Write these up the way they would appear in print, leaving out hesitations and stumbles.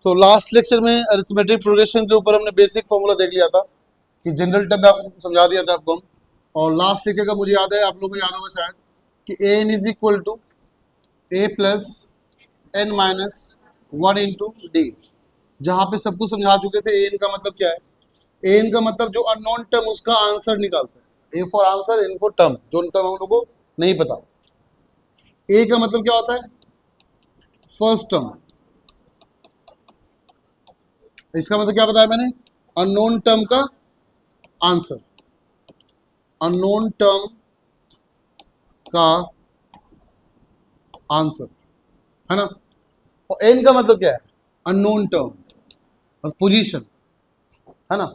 तो last lecture में arithmetic progression के ऊपर हमने बेसिक फॉर्मूला देख लिया था कि जनरल टर्म में आपको समझा दिया था आपको हम। और लास्ट लेक्चर का मुझे याद है, आप लोगों को याद होगा शायद, कि A N is equal to A plus N minus 1 into D, जहाँ पे सब कुछ समझा चुके थे। ए एन का मतलब क्या है? ए एन का मतलब जो अननोन टर्म उसका आंसर निकालता है। A for answer, N for term, जो टर्म हम लोग को नहीं पता। ए का मतलब क्या होता है? First term. इसका मतलब क्या बताया मैंने? अननोन टर्म का आंसर, अननोन टर्म का आंसर, है ना। और एन का मतलब क्या है? अननोन टर्म, पोजीशन, है ना।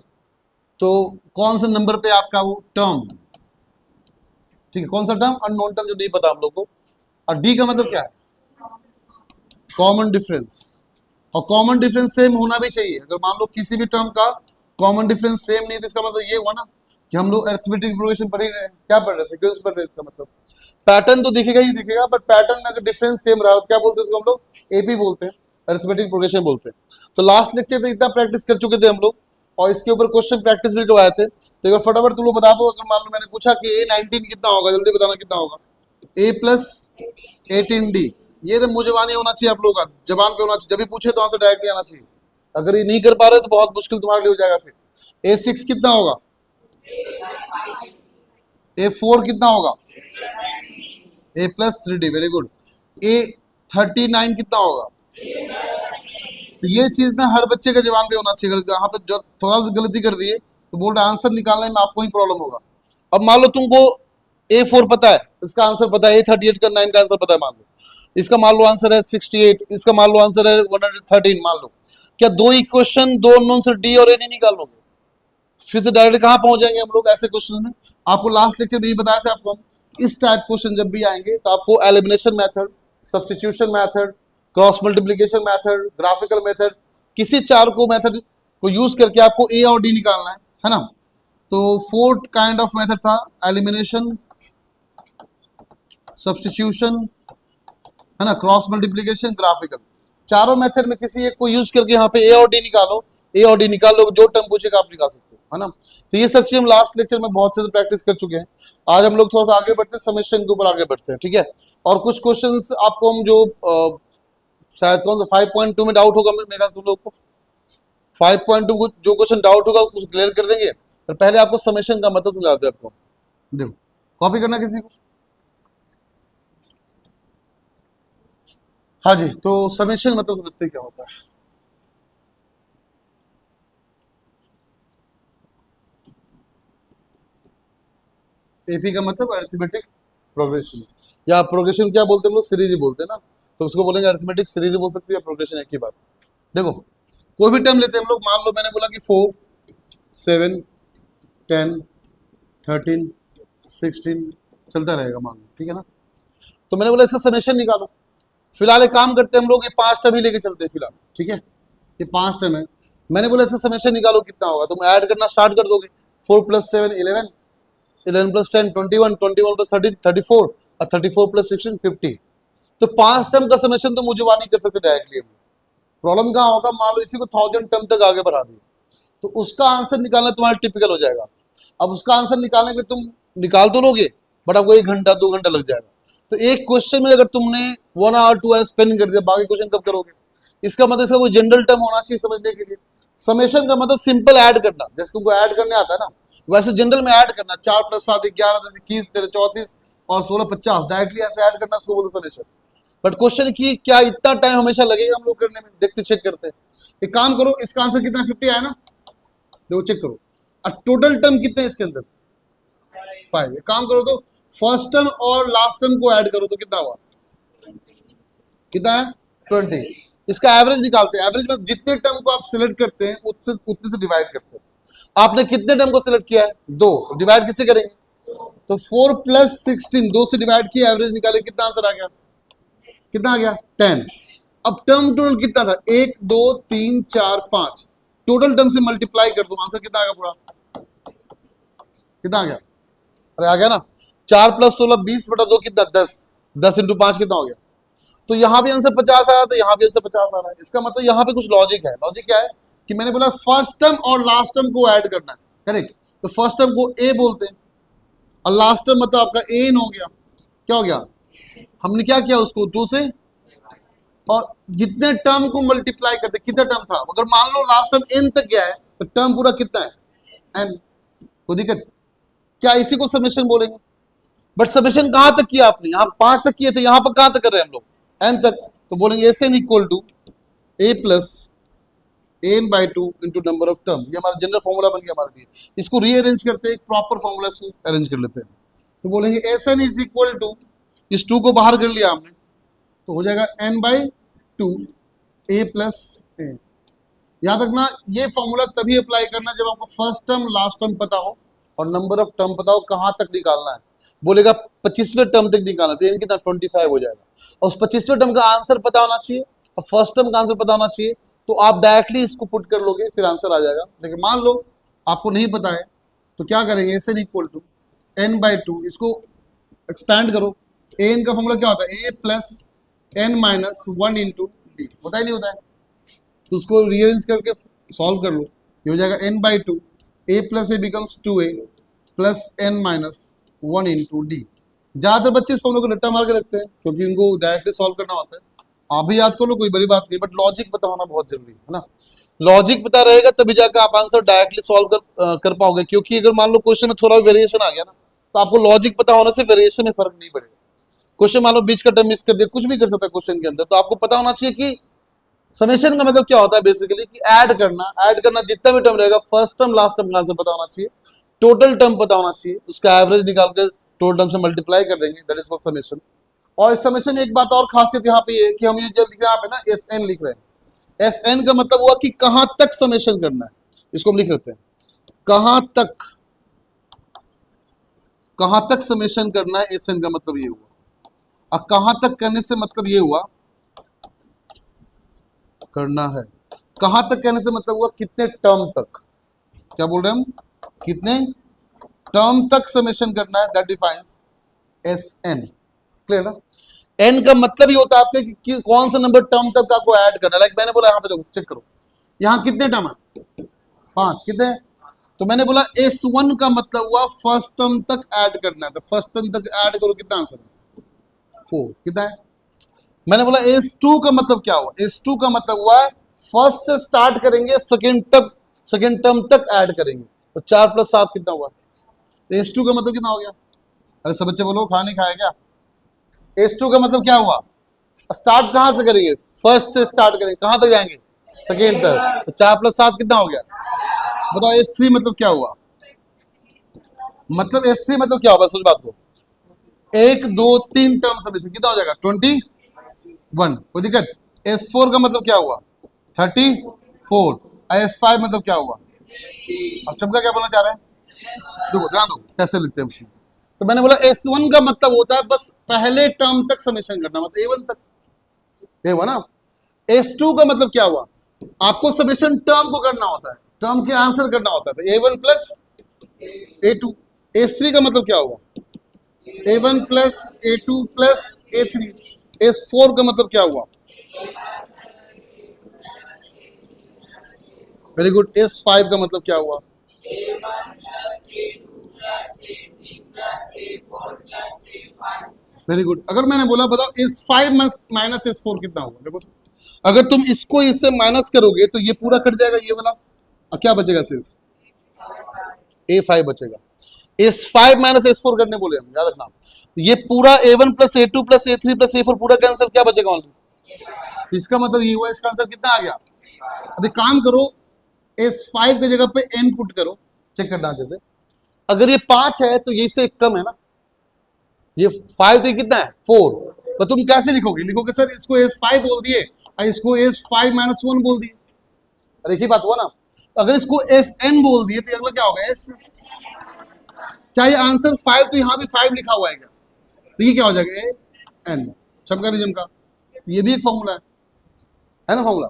तो कौन सा नंबर पे आपका वो टर्म, ठीक है, कौन सा टर्म? अननोन टर्म, जो नहीं पता हम लोग को। और डी का मतलब क्या है? Common difference. और कॉमन डिफरेंस सेम होना भी चाहिए। अगर मान लो किसी भी टर्म का कॉमन डिफरेंस सेम नहीं, तो इसका मतलब ये हुआ ना कि हम लोग अरिथमेटिक प्रोग्रेशन पढ़ ही रहे हैं। क्या पढ़ रहे हैं? सीक्वेंस पढ़ रहे हैं। इसका मतलब पैटर्न तो दिखेगा ही दिखेगा, बट पैटर्न में अगर डिफरेंस सेम रहा तो क्या बोलते हैं उसको? हम लोग एपी बोलते हैं, अरिथमेटिक प्रोग्रेशन बोलते हैं। तो लास्ट लेक्चर तो इतना प्रैक्टिस कर चुके थे हम लोग, और इसके ऊपर क्वेश्चन प्रैक्टिस भी करवाए थे। तो अगर फटाफट तुम लोग बता दो, अगर मान लो मैंने पूछा कि A19 कितना होगा, जल्दी बताना कितना होगा। A प्लस 18D, ये तो मुंह जबानी होना चाहिए आप लोगों का, जबान पे होना चाहिए। जब भी पूछे तो आंसर डायरेक्टली आना चाहिए। अगर ये नहीं कर पा रहे तो बहुत मुश्किल तुम्हारे लिए हो जाएगा। फिर A6 कितना होगा? A4 कितना होगा? A plus 3D, very good. A39 कितना होगा? तो ये चीज ना हर बच्चे के जबान पे होना चाहिए। अगर यहाँ पे जो थोड़ा सा गलती कर दिए तो बोल रहे आंसर निकालने में आपको ही प्रॉब्लम होगा। अब मान लो तुमको A4 पता है, इसका आंसर पता है, A38 का 9 का आंसर पता है, मान लो इसका मान लो आंसर है 68, इसका मान लो आंसर है 113, मान लो। क्या दो इक्वेशन, दो अननोन से डी और ए नहीं निकाल लोगे? फिर से डायरेक्ट कहाँ पहुंच जाएंगे हम लोग ऐसे क्वेश्चन में? आपको लास्ट लेक्चर में ये बताया था आपको, इस टाइप क्वेश्चन जब भी आएंगे तो आपको elimination method, substitution method, cross multiplication method, graphical method, किसी चार को मेथड को यूज करके आपको ए और डी निकालना है ना। तो फोर्थ काइंड ऑफ मेथड था एलिमिनेशन, सब्स्टिट्यूशन, है ना, क्रॉस मल्टीप्लिकेशन, ग्राफिकल। चारों मेथड में किसी एक को यूज करके यहाँ पे ए और डी निकालो, ए और डी निकाल लो, जो टर्म पूछेगा आप निकाल सकते हो, है ना। तो ये सब चीज हम लास्ट लेक्चर में बहुत से प्रैक्टिस कर चुके हैं। आज हम लोग थोड़ा सा आगे बढ़ते हैं, समेशन के ऊपर आगे बढ़ते हैं, ठीक है। और कुछ क्वेश्चंस आपको हम जो शायद कौन सा 5.2 में डाउट होगा मेरे ख्याल तुम लोग को 5.2 को जो क्वेश्चन डाउट होगा उसको क्लियर कर देंगे। पर पहले आपको समेशन का मतलब समझाते हैं आपको। देखो, कॉपी करना किसी को? हाँ जी, तो समेशन मतलब समझते क्या होता है? एपी का मतलब अरिथमेटिक प्रोग्रेशन, या प्रोग्रेशन क्या बोलते हैं हम लोग? सीरीज ही बोलते हैं ना। तो उसको बोलेंगे अरिथमेटिक सीरीज बोल सकते हैं या प्रोग्रेशन, एक ही बात। देखो, कोई भी टर्म लेते हैं हम लोग, मान लो मैंने बोला कि 4, 7, 10, 13, 16 चलता रहेगा, मान लो, ठीक है ना। तो मैंने बोला इसका समेशन निकालो। फिलहाल एक काम करते हैं हम लोग, ये 5 टर्म ही लेके चलते हैं फिलहाल, ठीक है। ये 5 टर्म है, मैंने बोला इसका समेशन निकालो कितना होगा। तुम ऐड करना स्टार्ट कर दोगे। 4 प्लस 7 11, 11 प्लस 10 21, 21 प्लस 13 34, और 34 प्लस 16 50। तो 5 टर्म का समेशन तो मुझे नहीं कर सकते डायरेक्टली। प्रॉब्लम कहाँ होगा? मान लो इसी को 1000 टर्म तक आगे बढ़ा दिए, तो उसका आंसर निकालना तुम्हारा टिपिकल हो जाएगा। अब उसका आंसर निकालने के लिए तुम निकाल तो लोगे, बट आपको 1 घंटा 2 घंटा लग जाएगा। तो एक क्वेश्चन में अगर तुमने 1 आवर 2 आवर स्पेंड कर दिया, बाकी क्वेश्चन कब करोगे? इसका मतलब इसका कोई जनरल टर्म होना चाहिए समझने के लिए। समेशन का मतलब सिंपल ऐड करना, जैसे तुमको ऐड करने आता है ना, वैसे जनरल में ऐड करना। 4 प्लस 7 11, 10 21 13 34 और 16 50, डायरेक्टली ऐसे ऐड करना, उसको बोलते समेशन। बट क्वेश्चन की क्या इतना टाइम हमेशा लगेगा हम लोग करने में? देखते चेक करते हैं। एक काम करो, इसका आंसर कितना 50 आया ना, देखो चेक करो। और टोटल टर्म कितने हैं इसके अंदर? 5। एक काम करो तो फर्स्ट टर्म और लास्ट टर्म को ऐड करो तो कितना हुआ? कितना है? 20। इसका एवरेज निकालते हैं। एवरेज में जितने टर्म को आप सिलेक्ट करते हैं उतने से डिवाइड करते हैं। आपने कितने टर्म को सिलेक्ट किया है? 2। डिवाइड किससे करेंगे? तो 4 प्लस 16, 2 से डिवाइड किया, एवरेज निकाले, कितना आंसर आ गया? कितना आ गया? 10। अब टर्म टोटल कितना था? 1 2 3 4 5। टोटल टर्म से मल्टीप्लाई कर दो, आंसर कितना आ गया पूरा? कितना आ गया? अरे आ गया ना। 4 प्लस 16 20 बटा 2 कितना? 10। 10 इंटू 5 कितना हो गया? तो यहाँ भी आंसर 50 आ रहा है, तो यहाँ भी आंसर 50 आ रहा है। इसका मतलब यहाँ पे कुछ लॉजिक है। लॉजिक क्या है कि मैंने बोला फर्स्ट टर्म और लास्ट टर्म को ऐड करना है, करेक्ट। तो फर्स्ट टर्म को ए बोलते हैं और लास्ट टर्म मतलब आपका एन हो गया। क्या हो गया, हमने क्या किया उसको 2 से, और जितने टर्म को मल्टीप्लाई करते, कितना टर्म था, अगर मान लो लास्ट टर्म एन तक गया है तो टर्म पूरा कितना है एन। कोई दिक्कत क्या, इसी को समेशन बोलेंगे। बट समेशन कहां तक किया आपने, यहाँ 5 तक किए थे, यहाँ पर कहां तक कर रहे हैं हम लोग एन तक। तो बोलेंगे S N equal to A plus N by 2 into number of term. ये हमारा जनरल फॉर्मूला बन गया हमारे लिए। इसको रीअरेंज करते हैं, एक प्रॉपर फॉर्मूला से अरेंज कर लेते हैं। तो बोलेंगे S N is equal to, इस 2 को बाहर कर लिया हमने, तो हो जाएगा एन बाई 2 ए प्लस ए। याद रखना ये फॉर्मूला तभी अप्लाई करना जब आपको फर्स्ट टर्म लास्ट टर्म पता हो और नंबर ऑफ टर्म पता हो कहां तक निकालना है। बोलेगा 25वें टर्म तक निकालना, तो इनकी तरह 25 हो जाएगा, और उस 25वें टर्म का आंसर पता होना चाहिए और फर्स्ट टर्म का आंसर पता होना चाहिए। तो आप डायरेक्टली इसको पुट कर लोगे, फिर आंसर आ जाएगा। लेकिन मान लो आपको नहीं पता है, तो क्या करेंगे, S N equal to N by 2, इसको एक्सपैंड करो। एन का फॉर्मूला क्या होता है, A plus N minus 1 into D, होता ही नहीं होता है। तो उसको रीअरेंज करके सॉल्व कर लो, ये हो जाएगा N by 2 A plus A becomes 2a plus N minus 1 into D. ज्यादातर बच्चे इस फॉर्मूले को रट्टा मार के रखते हैं क्योंकि उनको डायरेक्टली सॉल्व करना होता है। आप भी याद कर लो, कोई बड़ी बात नहीं, बट लॉजिक पता होना बहुत जरूरी है ना। लॉजिक पता रहेगा तभी जाकर आप आंसर डायरेक्टली सॉल्व कर पाओगे। क्योंकि अगर मान लो क्वेश्चन में थोड़ा वेरिएशन आ गया ना, तो आपको लॉजिक पता होने से वेरिएशन में फर्क नहीं पड़ेगा। क्वेश्चन मान लो बीच का टर्म मिस कर दिया, कुछ भी कर सकता है क्वेश्चन के अंदर, तो आपको पता होना चाहिए कि समेशन का मतलब क्या होता है, बेसिकली कि ऐड करना जितना भी टर्म रहेगा, फर्स्ट टर्म लास्ट टर्म का आंसर पता होना चाहिए, टोटल टर्म पता होना चाहिए, उसका एवरेज निकाल कर टोटल टर्म से मल्टीप्लाई कर देंगे, दैट इज कॉल्ड समेशन। और इस समेशन में एक बात और खासियत यहाँ पे है कि हम ये जो लिख रहे हैं यहाँ पे ना एस एन लिख रहे हैं। एस एन का मतलब हुआ कि कहां तक समेशन करना है, इसको हम लिख लेते हैं कहां तक समेशन करना है। एस एन का मतलब ये हुआ, और कहां तक करने से मतलब ये हुआ करना है, कहां तक कहने से मतलब हुआ कितने टर्म तक। क्या बोल रहे हैं हम, कितने टर्म तक समेशन करना है, that defines S N. Clear ना। एन का मतलब ये होता है आपके कि कौन सा नंबर टर्म तक आपको ऐड करना है। लाइक मैंने बोला यहाँ पे देखो, चेक करो यहाँ कितने टर्म है, 5, कितने। तो मैंने बोला S1 का मतलब हुआ फर्स्ट टर्म तक ऐड करना है, तो फर्स्ट टर्म तक ऐड करो, कितना आंसर है 4, कितना है। मैंने बोला S2 का मतलब क्या हुआ, S2 का मतलब हुआ फर्स्ट से स्टार्ट करेंगे सेकेंड टर्म तक ऐड करेंगे, तो 4 + 7 कितना हुआ। तो S2 का मतलब कितना हो गया। अरे सब बच्चे बोलो खाना नहीं खाया क्या। S2 का मतलब क्या हुआ, स्टार्ट कहां से करेंगे, फर्स्ट से स्टार्ट करेंगे, कहां तक जाएंगे, सेकेंड तक, तो 4 + 7 कितना हो गया। बताओ S3 मतलब क्या हुआ, मतलब S3 मतलब क्या होगा, सुन बात को, 1 2 3 टर्म समेशन कितना हो जाएगा 21, कोई दिक्कत। S4 का मतलब क्या हुआ 34, S5 मतलब क्या हुआ। अब चमका क्या बोलना चाह रहे हैं, देखो ध्यान दो कैसे लिखते हैं उसमें। तो मैंने बोला S1 का मतलब होता है बस पहले टर्म तक समेशन करना, मतलब A1 तक, ये हुआ ना। S2 का मतलब क्या हुआ, आपको समेशन टर्म को करना होता है, टर्म के आंसर करना होता है, तो A1 + A2। S3 का मतलब क्या हुआ, A1 + A2 + A3। S4 का मतलब क्या हुआ, वेरी गुड। S5 का मतलब क्या हुआ, वेरी गुड। अगर मैंने बोला बताओ S5 माइनस S4 कितना होगा, देखो तो। अगर तुम इसको इससे माइनस करोगे तो ये पूरा कट जाएगा ये वाला, और क्या बचेगा, सिर्फ A5 बचेगा। S5 माइनस S4 करने बोले हम, याद रखना। ये पूरा A1 + A2 + A3 + A4 पूरा कैंसिल, क्या बचेगा ओनली। इसका मतलब ये हुआ, इसका आंसर कितना आ गया। अभी काम करो, S5 की जगह पे n पुट करो, चेक करना जैसे। अगर ये 5 है तो ये इससे एक कम है ना, ये 5 तो ये कितना है 4, तो तुम कैसे लिखोगे सर इसको S5 बोल दिए और इसको S5 - 1 बोल दिए, अरे एक ही बात हुआ ना। अगर इसको SN बोल दिए तो अगला क्या होगा S, क्या ये आंसर 5, तो यहाँ भी 5 लिखा हुआ है क्या, तो ये क्या हो जाएगा AN, चमका नहीं चमका। तो ये भी एक फॉर्मूला है ना, फॉर्मूला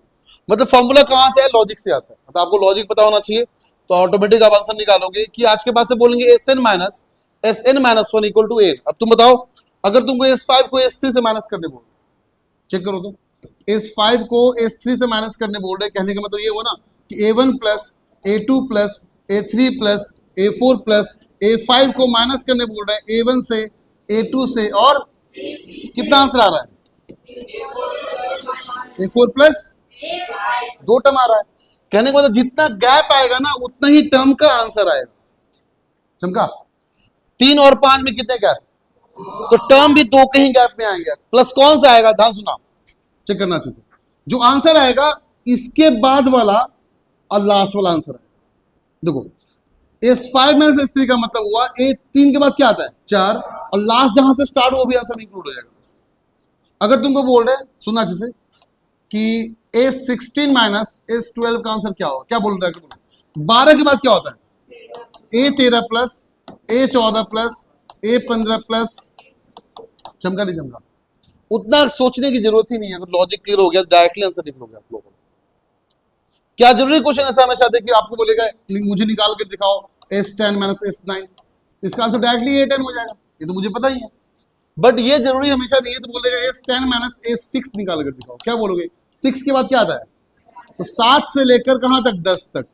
मतलब फॉर्मूला कहाँ से है, लॉजिक से आता है, मतलब आपको लॉजिक पता होना चाहिए, तो ऑटोमेटिक आप आंसर निकालोगे। कि आज के बाद से बोलेंगे SN - 1 = A। अब तुम बताओ, अगर तुमको S5 को S3 से माइनस करने बोलो, चेक करो तो, S5 को S3 से माइनस करने बोल रहे, कहने का मतलब ये हुआ ना कि A1 plus A2 plus A3 plus A4 plus A5 को माइनस करने बोल रहे हैं A1 से A2 से, और कितना आंसर आ रहा है? A4 प्लस 2 टर्म आ रहा है। कहने का मतलब जितना गैप आएगा ना उतना ही टर्म का आंसर आएगा। चमका 3 और 5 में कितने गैप, तो टर्म भी 2 के ही गैप में आएंगे। प्लस कौन सा आएगा, ध्यान सुना, चेक करना अच्छे से। जो आंसर आएगा इसके बाद वाला और लास्ट वाला आंसर है। देखो S5 माइनस S3 का मतलब हुआ A3 के बाद क्या आता है 4, और लास्ट जहां से स्टार्ट वो भी आंसर में इंक्लूड हो जाएगा। बस अगर तुमको बोल रहे सुनना अच्छे से कि A16 माइनस S12 का आंसर क्या होगा, क्या बोल रहा है? 12 के बाद क्या होता है? A13 plus A14 plus A15 plus, चमका नहीं चमका? उतना सोचने की जरूरत ही नहीं है। अगर लॉजिक क्लियर हो गया डायरेक्टली आंसर निकलोगे आप लोगों को। क्या जरूरी क्वेश्चन ऐसा हमेशा देखिए आपको बोलेगा मुझे निकाल कर दिखाओ S10 माइनस S9, इसका आंसर डायरेक्टली A10 हो जाएगा, ये तो मुझे पता ही है। बट ये जरूरी हमेशा नहीं है, तो बोलेगा S10 माइनस S6 निकाल कर दिखाओ, क्या बोलोगे? 6 के बाद क्या आता है? तो 7 से लेकर कहां तक? 10 तक,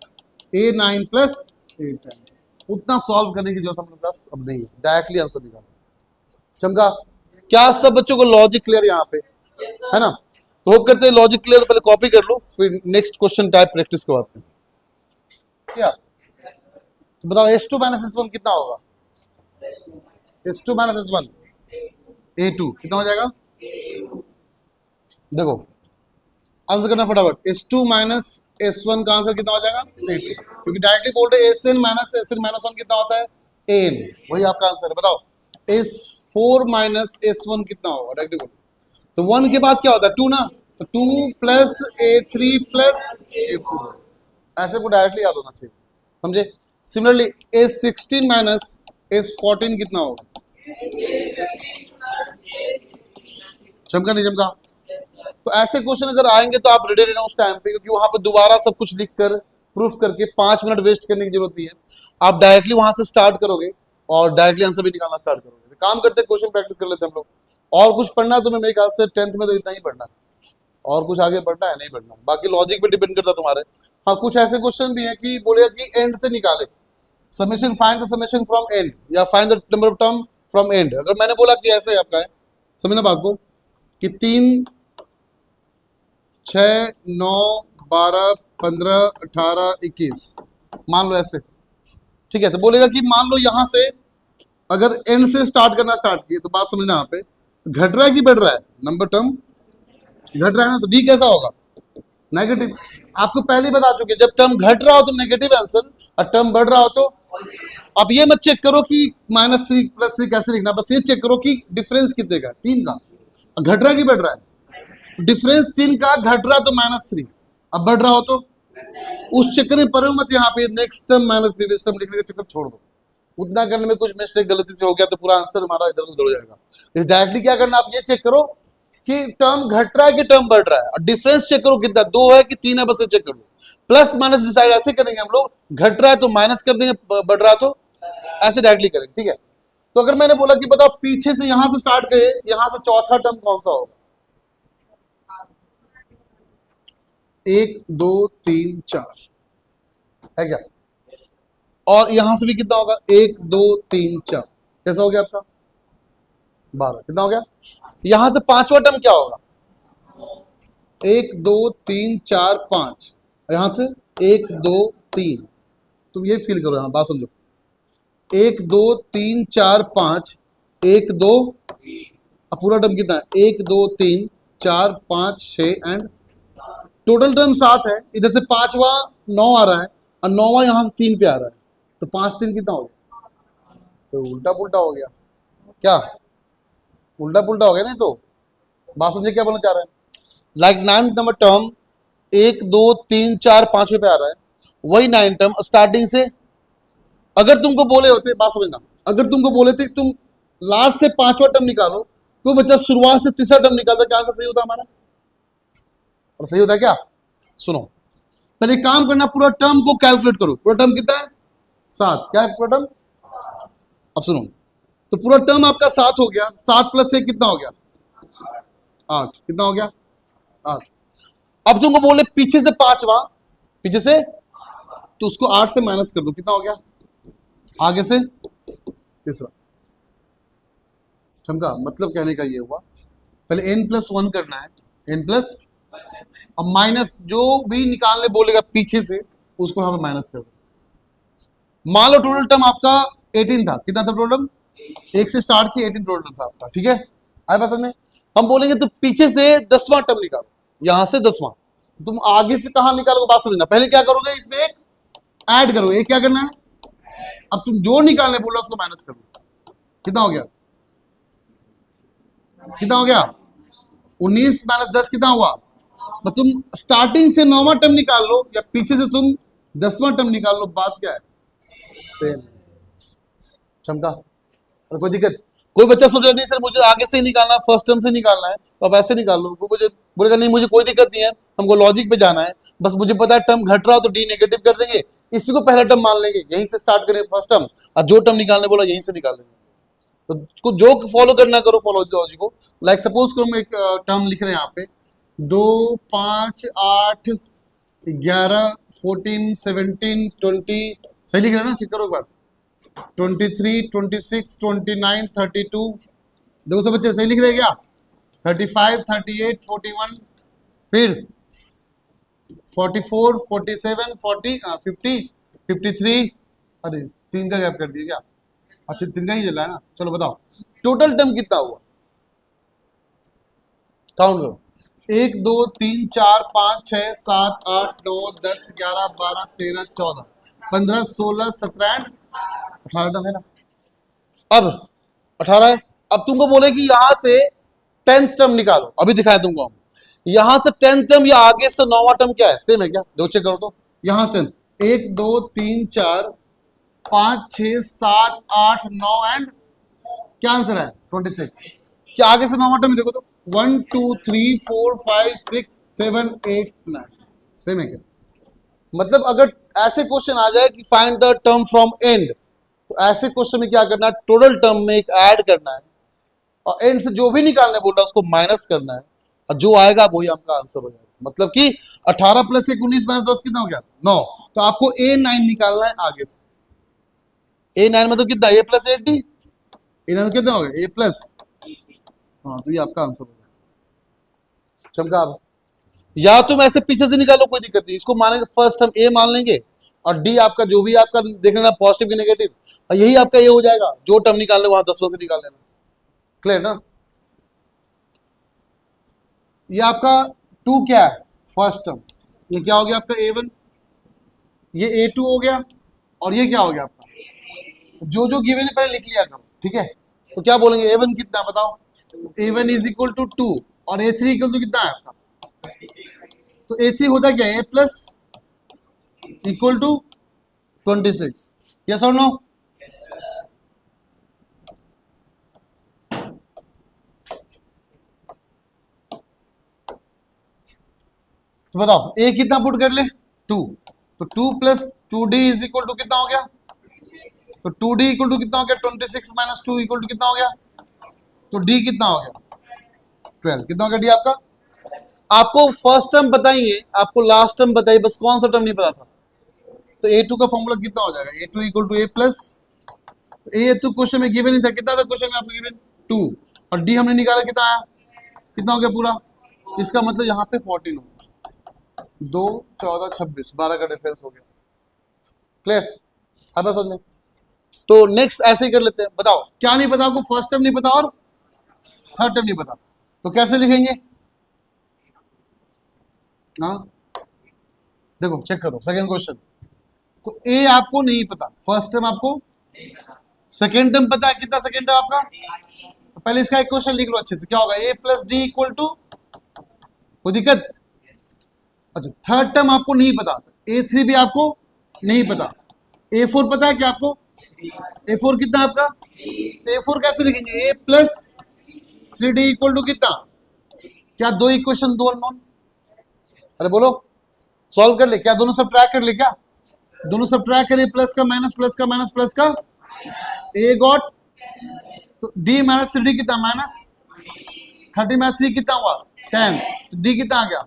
A9 प्लस A10। उतना सॉल्व करने की जरूरत हम 10 अब नहीं है, डायरेक्टली आंसर निकालो। चमका? क्या सब बच्चों को लॉजिक क्लियर यहाँ पे है ना? तो होप करते हैं लॉजिक क्लियर, तो पहले कॉपी कर लो, फिर नेक्स्ट क्वेश्चन टाइप प्रैक्टिस करवाते हैं। क्या तो बताओ, S2 माइनस S1 कितना होगा? S2 माइनस S1 A2 कितना हो जाएगा? देखो आंसर करना फटाफट। S2 माइनस S1 का आंसर कितना हो जाएगा? A2, क्योंकि डायरेक्टली बोल रहे SN माइनस SN माइनस 1 कितना होता है? AN, वही आपका आंसर है। बताओ S4 माइनस S1 कितना होगा? डायरेक्टली बोलो तो 1 के बाद क्या होता है? 2 ना, तो 2 प्लस A3 प्लस A4, ऐसे को डायरेक्टली याद होना चाहिए, समझे? सिमिलरली S16 माइनस S14 कितना होगा? चमका नहीं चमका? तो ऐसे क्वेश्चन अगर आएंगे तो आप रेडी रहना उस टाइम पे, क्योंकि वहां पे दोबारा सब कुछ लिखकर प्रूफ करके 5 मिनट वेस्ट करने की जरूरत नहीं है। आप डायरेक्टली वहां से स्टार्ट करोगे और डायरेक्टली आंसर भी निकालना स्टार्ट करोगे। तो काम करते क्वेश्चन प्रैक्टिस कर लेते हैं हम लोग। और कुछ पढ़ना है तुम्हें मेरे ख्याल से 10th में तो इतना ही पढ़ना है, और कुछ आगे पढ़ना है नहीं पढ़ना, बाकी लॉजिक पे डिपेंड करता है तुम्हारे। हाँ कुछ ऐसे क्वेश्चन भी है कि बोलेगा कि एंड से निकाले, summation, find the summation from end, या find the number of term from end. अगर मैंने बोला कि ऐसे आपका है, समझना बात को, कि 3 6 9 12 15 18 21 मान लो ऐसे, ठीक है? तो बोलेगा कि मान लो यहां से अगर एंड से स्टार्ट करना स्टार्ट किए, तो बात समझना, यहाँ पे घट रहा है कि बढ़ रहा है? नंबर टर्म घट रहा है ना, तो डी कैसा होगा? नेगेटिव। आपको पहले ही बता चुके, जब टर्म घट रहा हो तो नेगेटिव आंसर, और टर्म बढ़ रहा हो तो। अब ये मत चेक करो कि -3 +3 कैसे लिखना, बस ये चेक करो कि डिफरेंस कितने का? 3 का। घट रहा है कि बढ़ रहा है? डिफरेंस 3 का, घट रहा तो -3, अब बढ़ रहा हो तो उस चक्कर में पढ़ो मत। यहाँ पे next term minus previous term लिखने का चक्कर छोड़ दो। उतना करने में कुछ मिस्टेक गलती से हो गया तो पूरा आंसर हमारा इधर उधर हो जाएगा। इस डायरेक्टली क्या करना, आप ये चेक करो कि टर्म घट रहा है कि टर्म बढ़ रहा है, और डिफरेंस चेक करो कितना, 2 है कि 3 है, बस ये चेक करो। प्लस माइनस डिसाइड ऐसे करेंगे हम लोग, घट रहा है तो माइनस कर देंगे, बढ़ रहा है तो ऐसे डायरेक्टली करेंगे, ठीक है? तो अगर मैंने बोला कि बताओ पीछे से यहां से स्टार्ट करे, यहां से चौथा टर्म कौन सा होगा? 1 2 3 4 है क्या? और यहां से भी कितना होगा? 1 2 3 4, कैसा हो गया आपका? 12, कितना हो गया? यहां से पांचवा टर्म क्या होगा? 1 2 3 4 5, यहां से 1 2 3, तुम ये फील करो, यहां बात समझो। 1 2 3 4 5, 1 2, अब पूरा टर्म कितना है? 1 2 3 4 5 6 एंड टोटल टर्म 7 है। इधर से पांचवा 9 आ रहा है, और 9वां यहां से 3 पे आ रहा है, तो 5 3 कितना हो गया? तो उल्टा पुल्टा हो गया क्या? उल्टा पुल्टा हो गया नहीं? तो बात समझे क्या बोलना चाह रहे हैं? लाइक 9th नंबर टर्म 1 2 3 4 5 पे आ रहा है, वही 9 टर्म स्टार्टिंग से, अगर तुमको बोले होते, बात समझना, अगर तुमको बोले थे तुम लास्ट से पांचवा टर्म निकालो, तो बच्चा शुरुआत से तीसरा टर्म निकालता, क्या आंसर सही होता हमारा? और सही होता है क्या? सुनो, पहले काम करना, पूरा टर्म को कैलकुलेट करो। पूरा टर्म कितना है? 7। क्या है पूरा टर्म? अब सुनो, तो पूरा टर्म आपका 7 हो गया। 7 + 1 कितना हो गया? 8 कितना हो गया 8। अब तुमको बोले पीछे से 5 वहां, पीछे से, तो उसको 8 से माइनस कर दो, कितना हो गया, आगे से तीसरा। समझा, मतलब कहने का ये हुआ पहले n+1 करना है, n+, अब माइनस जो भी निकालने बोलेगा पीछे से उसको यहाँ पे माइनस कर दो। मान लो टोटल टर्म आपका 18 था, कितना था टोटल टर्म, 1 से स्टार्ट किया 18 टोटल था आपका, ठीक है, आए बात में। हम बोलेंगे तो पीछे से 10वां टर्म निकालो, यहां से 10वां, तुम आगे से कहां निकालोगे बात समझना। पहले क्या करोगे, इसमें एक ऐड करोगे, एक क्या करना है, अब तुम जो निकालने बोला उसको माइनस कर दो, कितना हो गया, कितना हो गया 19 माइनस 10 कितना हुआ। तो तुम स्टार्टिंग से 9वां टर्म निकाल लो या पीछे से तुम 10वां टर्म निकाल लो, बात क्या है, सेम। चमका, और कोई दिक्कत, कोई बच्चा सोच रहा नहीं सर मुझे आगे से ही निकालना है, फर्स्ट टर्म से निकालना है, तो आप ऐसे निकाल लो। मुझे बोलेगा नहीं मुझे कोई दिक्कत नहीं है, हमको लॉजिक पे जाना है, बस मुझे पता है टर्म घट रहा हो तो डी नेगेटिव कर देंगे, इसी को पहला टर्म मान लेंगे, यहीं से स्टार्ट करेंगे फर्स्ट टर्म, और जो टर्म निकालने बोला यहीं से निकाल लेंगे। तो जो फॉलो करना करो, फॉलो लॉजिक को। लाइक सपोज करो हम एक टर्म लिख रहे हैं यहाँ पे 2 5 8 11 14 17 20, सही लिख रहे हैं ना, चेक करो एक बार, 23 26 29 32, देखो सब बच्चे सही लिख रहे हैं क्या, 35 38 41, फिर 44 47 40 50 53, अरे 3 का गैप कर दिया क्या, अच्छा 3 का ही चला है ना, चलो बताओ टोटल टर्म कितना हुआ, काउंट करो, 1 2 3 4 5 6 7 8 9 10 11 12 13 14 15 16 17 18 टर्म है ना। अब 18 है, अब तुमको बोले कि यहां से 10th टर्म निकालो, अभी दिखाए तुमको हम, यहां से 10th टर्म या आगे से 9वां टर्म क्या है, सेम है क्या, दो चेक करो तो, यहां से 10, 1 2 3 4 5 6 7 8 9 एंड क्या आंसर है 26। क्या आगे से 9वां टर्म देखो तो 1 2 3 4 5 6 7 8 9, सेम है क्या। मतलब अगर ऐसे क्वेश्चन आ जाए कि find the term from and, तो ऐसे क्वेश्चन में क्या करना है, टोटल टर्म में एक ऐड करना है, और एंड से जो भी निकालने बोल रहा है उसको माइनस करना है, और जो आएगा वही आपका आंसर हो जाएगा। मतलब कि 18 + 1 19 - 10 कितना हो गया 9, तो आपको A9 निकालना है आगे से। A9 मतलब कितना, A + 8D, A9 कितना हो गया A+, हाँ तो ये आपका आंसर हो जाएगा। चमका, आप या तुम ऐसे पीछे से निकालो कोई दिक्कत नहीं, इसको मानेंगे फर्स्ट टर्म A मान लेंगे, और D आपका जो भी आपका देख लेना पॉजिटिव की नेगेटिव, और यही आपका ये हो जाएगा, जो टर्म निकालने वहां 10वां से निकाल लेना, क्लियर ना। ये आपका 2 क्या है, फर्स्ट टर्म, ये क्या हो गया आपका A1, ये A2 हो गया, और ये क्या हो गया आपका, जो जो गिवन है पहले लिख लिया करो, ठीक है। तो क्या बोलेंगे A1 कितना बताओ, A1 = 2, और A3 = कितना है आपका, तो A3 होता क्या है A+ = 26, यस और नो। तो बताओ A कितना पुट कर ले 2, तो 2 + 2D = कितना हो गया, तो 2D = कितना हो गया 26 - 2 = कितना हो गया, तो D कितना हो गया 12, कितना हो गया D आपका। आपको फर्स्ट टर्म बताइए, आपको लास्ट टर्म बताइए, बस कौन सा टर्म नहीं पता था, तो A2 का फॉर्मूला कितना हो जाएगा, A2 = A+, A2 क्वेश्चन में गिवन नहीं था, कितना था क्वेश्चन में आपको गिवन 2, और D हमने निकाला कितना आया, कितना हो गया पूरा, इसका मतलब यहाँ पे 14 होगा, 2 14 26 12 का डिफरेंस हो गया, क्लियर, अब समझ में। तो नेक्स्ट ऐसे ही कर लेते हैं, बताओ क्या नहीं पता आपको, फर्स्ट टर्म नहीं पता और थर्ड टर्म नहीं पता, तो कैसे लिखेंगे, हाँ देखो चेक करो सेकंड क्वेश्चन, तो A आपको नहीं पता, फर्स्ट टर्म आपको, सेकंड टर्म पता है, कितना सेकंड टर्म आपका, तो पहले इसका एक क्वेश्चन लिख लो अच्छे से, क्या होगा A + D = कोई दिक्कत। अच्छा थर्ड टर्म आपको नहीं पता, A3 भी आपको नहीं पता, A4 पता है क्या आपको, A4 कितना आपका, A4 कैसे लिखेंगे A + 3D = कितना, क्या दो इक्वेशन दो अननोन, अरे बोलो सॉल्व कर ले, क्या दोनों सब्ट्रैक्ट कर ले, क्या दोनों सब्ट्रैक्ट करिए, प्लस का माइनस प्लस का माइनस प्लस का A गॉट, तो D - 3D कितना माइनस, 30 माइनस 3 कितना हुआ 10, डी कितना आ गया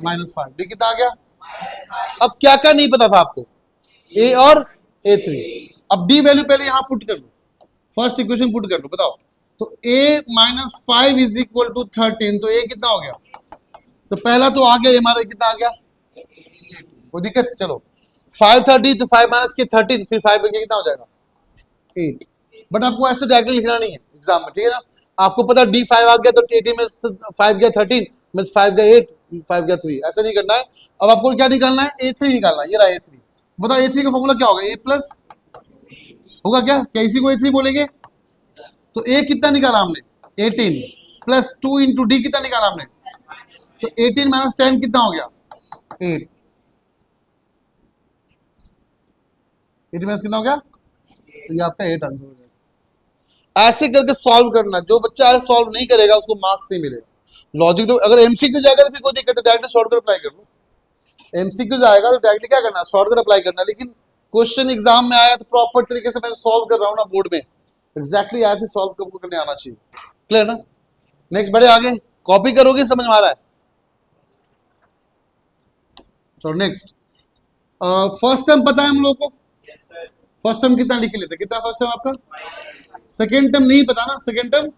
-5, डी कितना आ गया। अब क्या क्या नहीं पता था आपको, ए और A3। अब डी वैल्यू पहले यहां पुट कर लो, फर्स्ट इक्वेशन पुट कर लो, बताओ। तो a -5 इज इक्वल टू 13, तो a कितना हो गया, तो पहला तो आ गया हमारा, कितना आ गया, कोई दिक्कत, चलो 530 तो 5 माइनस के 13, फिर 5 बन के कितना हो जाएगा 8। बट आपको ऐसे डायरेक्टली लिखना नहीं है एग्जाम में, ठीक है ना। आपको पता D5 आ गया तो 18 में 5 गया 13 में 5 गया 8, 5 गया 3, ऐसा नहीं करना है। अब आपको क्या निकालना है, A3 निकालना है, ये रहा A3। बताओ A3 का फॉर्मूला क्या होगा, A प्लस होगा क्या इसी को A3 बोलेंगे। तो A कितना निकाला हमने 18 प्लस 2 इंटू डी कितना निकाला हमने, तो 18 माइनस 10 कितना हो गया 8, 18 माइनस कितना हो गया, तो ये आपका 8 आंसर हो जाएगा। ऐसे करके सॉल्व करना, जो बच्चा ऐसे सॉल्व नहीं करेगा उसको मार्क्स नहीं मिलेगा। लॉजिक तो अगर एमसीक्यू जाएगा तो फिर कोई दिक्कत है, डायरेक्ट शॉर्टकट अप्लाई कर लो। एमसीक्यू जाएगा तो डायरेक्टली क्या करना, शॉर्टकट अप्लाई करना। लेकिन क्वेश्चन एग्जाम में आया तो प्रॉपर तरीके से मैं सॉल्व कर रहा हूँ ना बोर्ड में, एग्जैक्टली ऐसे सॉल्व करने आना चाहिए, क्लियर ना। नेक्स्ट बढ़े आगे, कॉपी करोगे समझ में आ रहा है। चलो नेक्स्ट, फर्स्ट टर्म पता है हम लोग को, फर्स्ट टर्म कितना लिख लेते, कितना फर्स्ट टर्म आपका, सेकेंड टर्म नहीं पता ना, सेकेंड टर्म,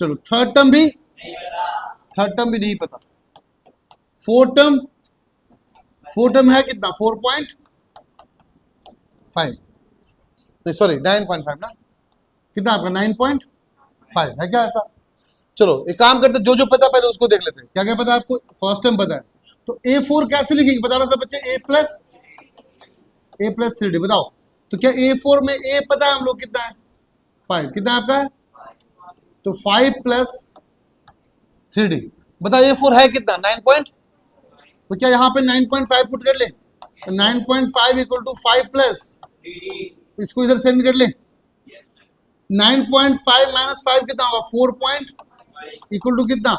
चलो थर्ड टर्म भी नहीं पता, फोर्थ टर्म है कितना 4.5, नहीं सॉरी 9.5 ना, कितना आपका 9.5 है क्या ऐसा। चलो एक काम करते, जो जो पता पहले उसको देख लेते हैं। क्या क्या पता है आपको, फर्स्ट टर्म पता है, तो A4 कैसे लिखेंगे बताना सब बच्चे, A प्लस 3D बताओ। तो क्या A4 में A पता है हम लोग कितना है 5, कितना है आपका है, तो 5 प्लस 3D बताओ A4 है कितना 9 तो क्या यहाँ पे 9.5 पुट कर ले, तो 9.5 इक्वल टू 5 प्लस, इसको इधर सेंड कर ले, 9.5 माइनस 5 कितना होगा 4 इक्वल टू कितना,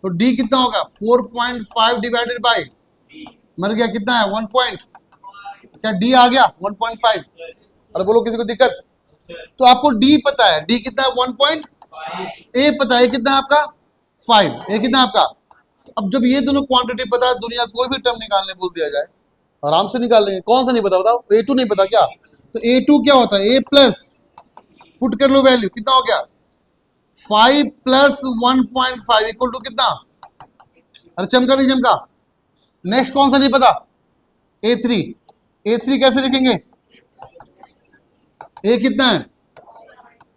तो D कितना होगा 4.5 डिवाइडेड बाय, मर गया कितना है 1 क्या D आ गया 1.5। अरे बोलो किसी को दिक्कत, तो आपको D पता है, D कितना है 1. A पता है कितना है आपका 5, A कितना है आपका। अब जब ये दोनों क्वांटिटी पता है, दुनिया कोई भी टर्म निकालने बोल दिया जाए आराम से निकाल लेंगे। कौन सा नहीं पता बताओ, A2 नहीं पता क्या, तो A2 क्या होता है, A प्लस पुट कर लो वैल्यू, कितना हो गया 5 प्लस 1.5 इक्वल टू कितना, अरे चमका नहीं चमका। नेक्स्ट कौन सा नहीं पता, A3 कैसे लिखेंगे, A कितना है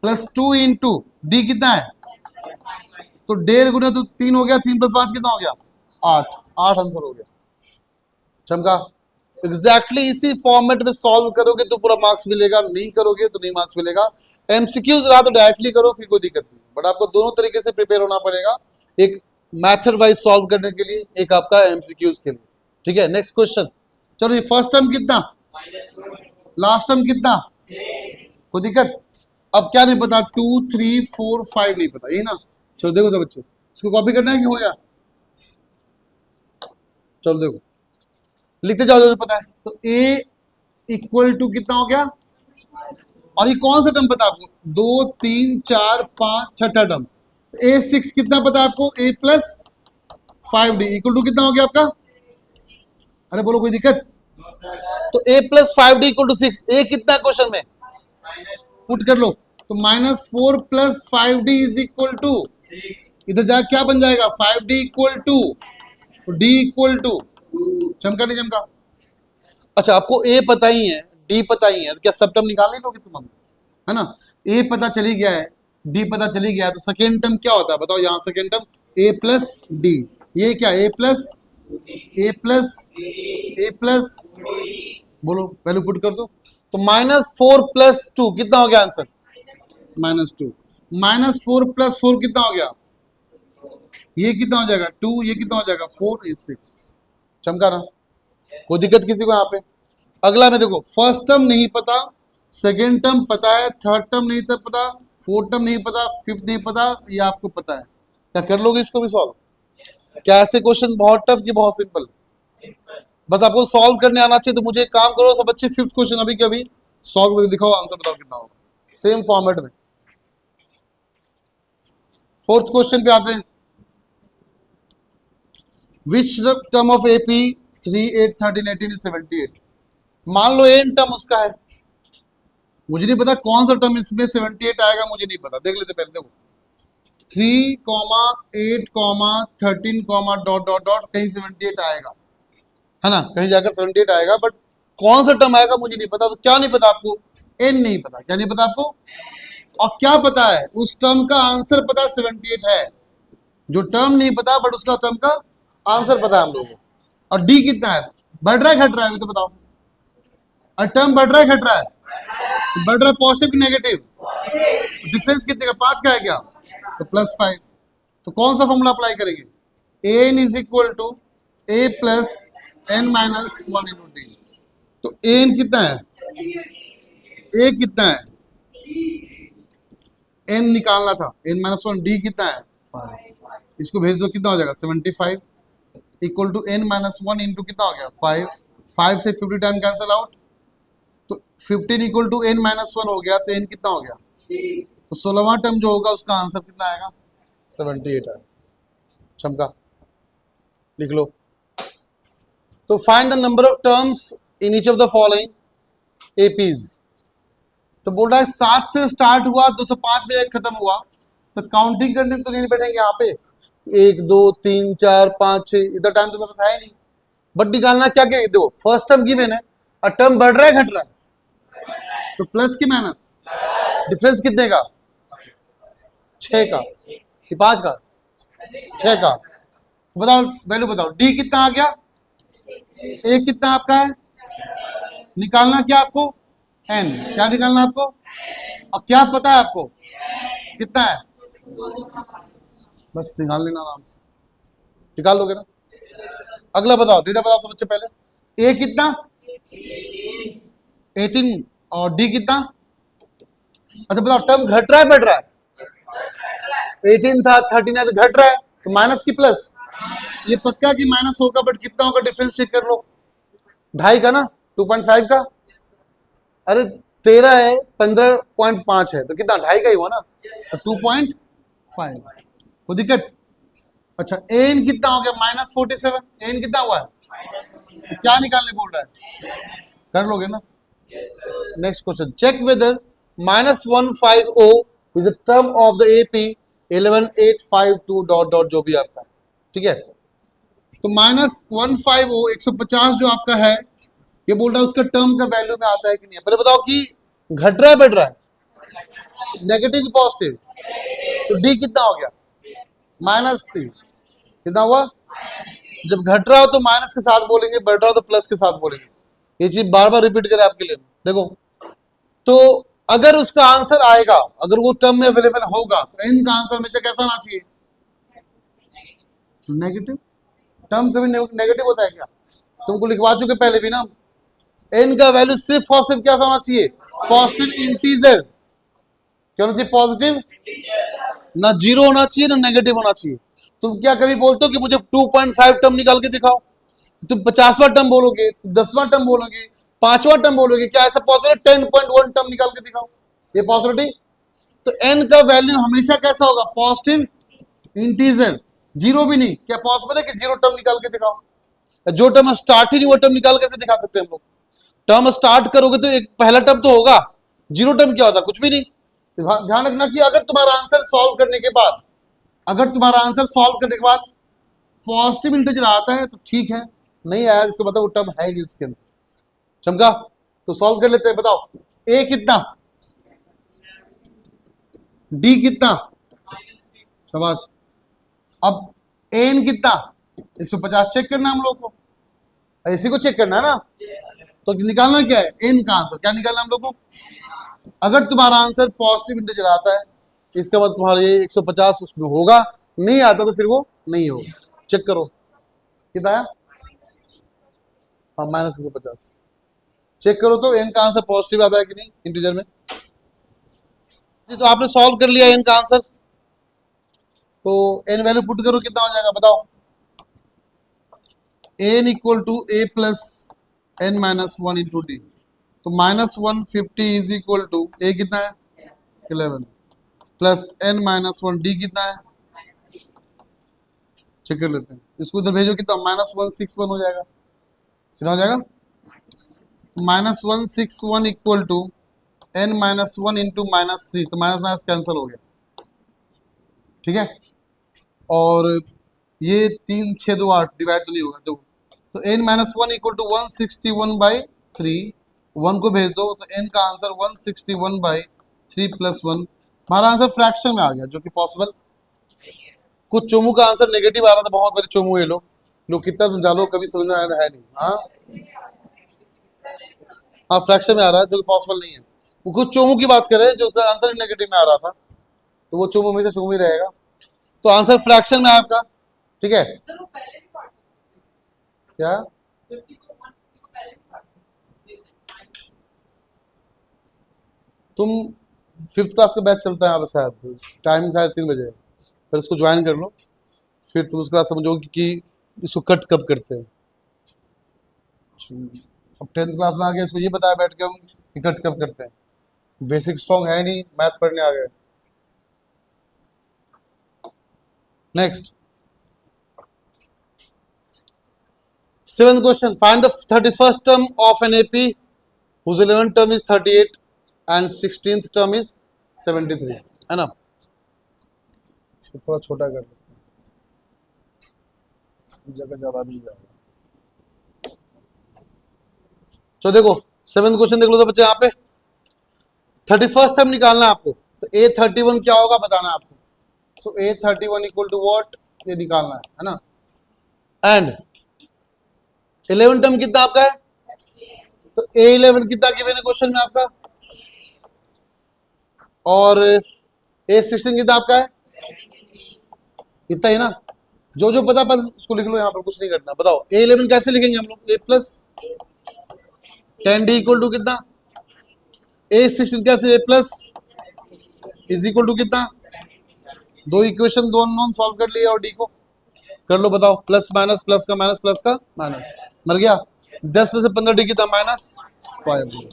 प्लस 2 इंटू डी कितना है, तो 1.5 गुना तो 3 हो गया, 3 प्लस 5 कितना हो गया 8 आंसर हो गया, चमका। एग्जैक्टली इसी फॉर्मेट में सॉल्व करोगे तो पूरा मार्क्स मिलेगा, नहीं करोगे तो नहीं मार्क्स मिलेगा। एमसीक्यूज रहा तो डायरेक्टली करो, फिर कोई दिक्कत नहीं, बट आपको दोनों तरीके से प्रिपेयर होना पड़ेगा, एक मैथड वाइज सॉल्व करने के लिए, एक आपका एमसीक्यूज के लिए, ठीक है। नेक्स्ट क्वेश्चन, चलो ये फर्स्ट टर्म कितना, लास्ट टर्म कितना, कोई दिक्कत। अब क्या नहीं पता 2 3 4 5 नहीं पता, यही ना। चलो देखो सब बच्चे, इसको कॉपी करना है कि हो गया, चलो देखो लिखते जाओ जो पता है। तो A इक्वल टू कितना हो गया, और ये कौन सा टर्म पता है आपको, 2 3 4 5 छठा टर्म, A6 कितना पता है आपको, A plus 5D equal to कितना हो गया आपका, अरे बोलो कोई दिक्कत। तो A plus 5D equal to 6, A कितना क्वेश्चन में पुट कर लो, तो -4 plus 5D is equal to, इधर जा क्या बन जाएगा 5D equal to D equal to, चमका नहीं चमका। अच्छा आपको A पता ही है, D पता ही है, तो क्या सब टर्म निकाल नहीं लोगे तुम, है ना। A पता चली गया है, D पता चली गया है, तो सेकेंड टर्म क्या होता है बताओ, यहाँ second term A plus D, ये क्या A प्लस बोलो वैल्यू पुट कर दो, तो -4 प्लस 2 कितना हो गया आंसर -2, -4 प्लस 4 कितना हो गया, ये कितना हो जाएगा 2, ये कितना हो जाएगा 4 is 6, चमका ना, कोई दिक्कत किसी को यहाँ पे। अगला में देखो, फर्स्ट टर्म नहीं पता, सेकेंड टर्म पता है, थर्ड टर्म नहीं पता, फोर्थ टर्म नहीं पता, फिफ्थ नहीं पता, ये आपको पता है, क्या कर लोगे इसको भी सॉल्व। क्या ऐसे क्वेश्चन बहुत टफ कि बहुत सिंपल, बस आपको सॉल्व करने आना चाहिए। तो मुझे एक काम करो सब बच्चे, फिफ्थ क्वेश्चन अभी के अभी सॉल्व करके दिखाओ, आंसर बताओ कितना होगा, सेम फॉर्मेट में। फोर्थ क्वेश्चन पे आते हैं। विच टर्म ऑफ एपी 3, 8, 13, 18 is 78? मान लो एन टर्म उसका है, मुझे नहीं पता कौन सा टर्म इसमें 78 आएगा, मुझे नहीं पता। देख लेते पहले, देखो 3, 8, 13, डॉट डॉट डॉट, कहीं 78 आएगा, है ना, कहीं जाकर 78 आएगा, बट कौन सा टर्म आएगा मुझे नहीं पता। तो क्या नहीं पता आपको? एन नहीं पता। क्या नहीं पता आपको? और क्या पता है? उस टर्म का आंसर पता 78 है। जो टर्म नहीं पता बट उसका टर्म का आंसर पता है हम लोगों को। और डी कितना है? बढ़ रहा है घट रहा है? तो बताओ, और टर्म बढ़ रहा है घट रहा है? बढ़ रहा है, पॉजिटिव की नेगेटिव? डिफरेंस कितने का? 5 का है क्या? तो +5। तो कौन सा फॉर्मूला अप्लाई करेंगे? N is equal to A plus N minus 1 into D. तो एन कितना है? ए कितना है? एन निकालना था, n माइनस 1। डी कितना है? 5। इसको भेज दो, कितना हो जाएगा? 75 equal to n minus 1 into कितना हो गया? 5। 5 से 50 टाइम कैंसिल आउट, तो 15 इक्वल टू n माइनस 1 हो गया। तो n कितना हो गया? तो 16वां टर्म जो होगा उसका आंसर कितना आएगा? 78 आएगा। चमका, लिख लो। तो find the number of terms in each of the following APs. तो बोल रहा है 7 से स्टार्ट हुआ, 205 में एक खत्म हुआ, तो काउंटिंग करने तो नहीं बैठेंगे यहाँ पे। 1, 2, 3, 4, 5, 6, इधर टाइम तो मेरे पास है नहीं। बट निकालना क्या क्या? देखो फर्स्ट टर्म गिवन है और टर्म बढ़ रहा है घट रहा है? तो प्लस की माइनस? डिफरेंस कितने का? 6 का कि 5 का? 6 का। बताओ वैल्यू बताओ। डी कितना आ गया? ए कितना आपका है? निकालना क्या आपको? एन। क्या निकालना आपको? और क्या पता है आपको कितना है? बस निकाल लेना आराम से, निकाल लोगे ना। अगला बताओ, डेटा बताओ सब बच्चे पहले। ए कितना? 18। और डी कितना? अच्छा बताओ, टर्म घट रहा है बढ़ रहा है? 18 था, 13 है, तो घट रहा है, तो माइनस की प्लस? ये पक्का कि माइनस होगा, बट कितना होगा डिफरेंस चेक कर लो। 2.5 का ना? 2.5 का? अरे 13 है, 15.5 है, तो कितना? 2.5 का ही हुआ ना, तो 2.5। कोई दिक्कत? अच्छा एन कितना हो गया? -47। एन कितना हुआ है? तो क्या निकालने बोल रहा है? कर लोगे ना। Next question, check whether -150 is the term of the AP 11852 dot dot, जो भी आपका है, ठीक है। तो -150 150 जो आपका है, ये बोल रहा है उसका टर्म का वैल्यू में आता है कि नहीं? पहले बताओ कि घट रहा है बढ़ रहा है? नेगेटिव की पॉजिटिव? तो डी कितना हो गया? -3। कितना हुआ? जब घट रहा हो तो माइनस के साथ बोलेंगे, बढ़ रहा हो तो प्लस के साथ बोलेंगे। ये चीज बार बार रिपीट करें आपके लिए। देखो, तो अगर उसका आंसर आएगा, अगर वो टर्म में अवेलेबल होगा, तो एन का आंसर हमेशा कैसा आना चाहिए? नेगेटिव। टर्म कभी नेगेटिव होता है क्या? तुमको लिखवा चुके पहले भी ना। एन का वैल्यू सिर्फ और सिर्फ क्या होना चाहिए? Positive integer. क्या होना चाहिए? पॉजिटिव, ना जीरो होना चाहिए ना नेगेटिव होना चाहिए। तुम क्या कभी बोलते हो कि मुझे 2.5 टर्म निकाल के दिखाओ? तुम 50वां टर्म बोलोगे, 10वां टर्म बोलोगे, 5वां टर्म बोलोगे, क्या ऐसा पॉसिबल है? 10.1 टर्म निकाल के दिखाओ, ये पॉसिबिलिटी? तो एन का वैल्यू हमेशा कैसा होगा? पॉजिटिव इंटीजर, जीरो भी नहीं। क्या पॉसिबल है कि जीरो टर्म निकाल के दिखाओ? जो टर्म स्टार्ट ही नहीं, वो टर्म निकाल कैसे दिखा सकते हैं हम लोग? टर्म स्टार्ट करोगे तो एक पहला टर्म तो होगा, जीरो टर्म क्या होता? कुछ भी नहीं। ध्यान रखना कि अगर तुम्हारा आंसर सॉल्व करने के बाद, पॉजिटिव इंटीजर आता है तो ठीक है, नहीं आया इसको बताओ वो टर्म है ही इसके अंदर। चमका, तो सॉल्व कर लेते हैं। बताओ ए कितना? डी कितना? शाबाश। अब एन कितना? 150 चेक करना हम लोग को, इसी को चेक करना है ना। तो निकालना क्या है? एन का आंसर। क्या निकालना हम लोग को? अगर तुम्हारा आंसर पॉजिटिव इंटीजर आता है, इसका मतलब तुम्हारा ये 150 उसमें होगा, नहीं आता तो फिर वो नहीं होगा। चेक करो कितना आया? हाँ, -150। चेक करो तो एन का आंसर पॉजिटिव आता है कि नहीं इंटीजर में। तो आपने सॉल्व कर लिया एन का आंसर, तो एन वैल्यू पुट करो, कितना हो जाएगा बताओ? N equal to A plus N minus 1 into D. तो -150 इज इक्वल टू ए कितना है? 11 प्लस n माइनस 1, डी कितना है? चेक कर लेते हैं, इसको इधर भेजो, कितना -161 हो जाएगा, कितना हो जाएगा -161 इक्वल टू n-1 इंटू -3, तो माइनस माइनस कैंसिल हो गया, ठीक है। और ये 3 6 2 8 डिवाइड तो नहीं होगा, तो n-1 इक्वल टू 161/3, 1 को भेज दो तो n का आंसर 161/3 + 1, हमारा आंसर फ्रैक्शन में आ गया, जो कि पॉसिबल। कुछ चोमू का आंसर नेगेटिव आ रहा था, बहुत बड़े चोमू ये लोग कितना समझा लो कभी समझ में आया है नहीं। हाँ फ्रैक्शन में आ रहा है, जो कि पॉसिबल नहीं है। वो कुछ चोमू की बात कर रहे हैं जो आंसर नेगेटिव में आ रहा था, तो वो चोमू हमेशा चोमू ही रहेगा। तो आंसर फ्रैक्शन में है आपका, ठीक है। क्या तुम 5th क्लास का बैच चलता है यहाँ पे, शायद टाइमिंग शायद 3 बजे है, फिर उसको ज्वाइन कर लो, फिर तुम उसके बाद समझोगे कि इसको कट कब करते हैं। अब 10th क्लास में आ गया, इसको ये बताया बैठ के हम कि कट कब करते हैं, बेसिक स्ट्रॉन्ग है नहीं, मैथ पढ़ने आ गए। Next 7th question, find the 31st term of an AP whose 11th term is 38 and 16th term is 73, है ना। इसको थोड़ा छोटा कर लेते हैं, जगह ज्यादा भी जाएगा। तो देखो 7th क्वेश्चन देख लो तो बच्चे, यहाँ पे 31st टर्म निकालना है आपको, तो A31 क्या होगा बताना है आपको। सो A31 इक्वल टू व्हाट, ये निकालना है ना। एंड 11 टर्म कितना आपका है, तो A11 कितना गिवन है क्वेश्चन में आपका, और A16 कितना आपका है, इतना ही ना। जो जो पता उसको लिख लो, यहाँ पर कुछ नहीं करना। बताओ A11 कैसे लिखेंगे हम लोग, A plus 10D equal to कितना, A16 कैसे, A plus is equal to कितना, 2 इक्वेशन 2 अननोन सॉल्व कर लिए और D को कर लो। बताओ प्लस माइनस प्लस का माइनस प्लस का माइनस, मर गया। 10 में से 15D कितना, -5।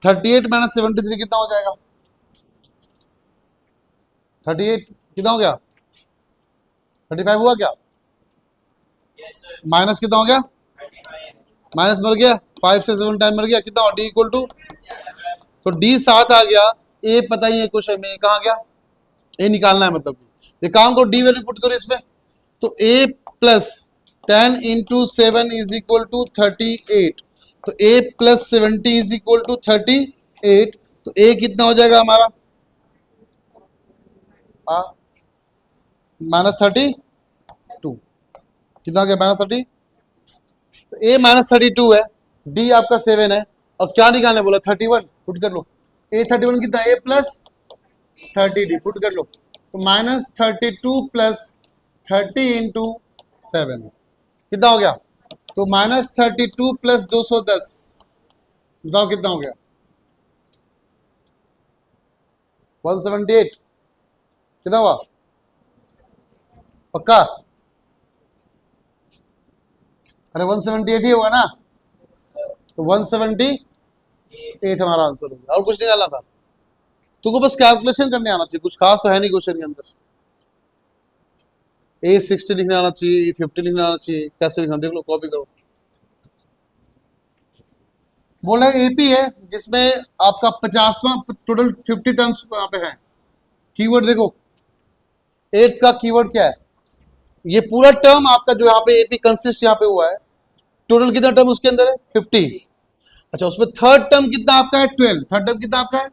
38 - 73 कितना हो जाएगा, 38 कितना हो गया, 35 हुआ क्या, माइनस कितना हो गया, माइनस मर गया, 5 से 7 टाइम मर गया, कितना हो, D इक्वल टू, तो D 7 आ गया। A पता ही है क्वेश्चन में, कहाँ गया, A निकालना है, मतलब ये काम को D वैल्यू पुट करो इसमें, तो A plus 10 into 7 is equal to 38, तो A plus 70 is equal to 38, तो A कितना हो जाएगा हमारा, -32, कितना हो गया, -30, तो A -32 है, D आपका 7 है, और क्या निकालने बोला, 31, पुट कर लो। A31 कितना, A प्लस 30D पुट कर लो, तो -32 प्लस 30 इंटू 7 कितना हो गया, तो -32 प्लस 210, बताओ कितना हो गया, 178, कितना हुआ, पक्का, अरे 178 ही होगा ना, तो 178 हमारा आंसर होगा, और कुछ निकालना था तुमको, बस कैलकुलेशन करने आना चाहिए, कुछ खास तो है नहीं क्वेश्चन के अंदर। A60 लिखना आना चाहिए, A50 लिखना आना चाहिए, कैसे लिखना देख लो, कॉपी करो। बोल रहे एपी है जिसमें आपका 50वां, टोटल 50 टर्म्स यहाँ पे है। कीवर्ड देखो, 8th का कीवर्ड क्या है, ये पूरा टर्म आपका जो यहाँ पे एपी कंसिस्ट यहाँ पे हुआ है, टोटल कितना टर्म उसके अंदर है, 50। अच्छा, उसमें थर्ड टर्म कितना आपका है, 12, थर्ड टर्म कितना आपका है,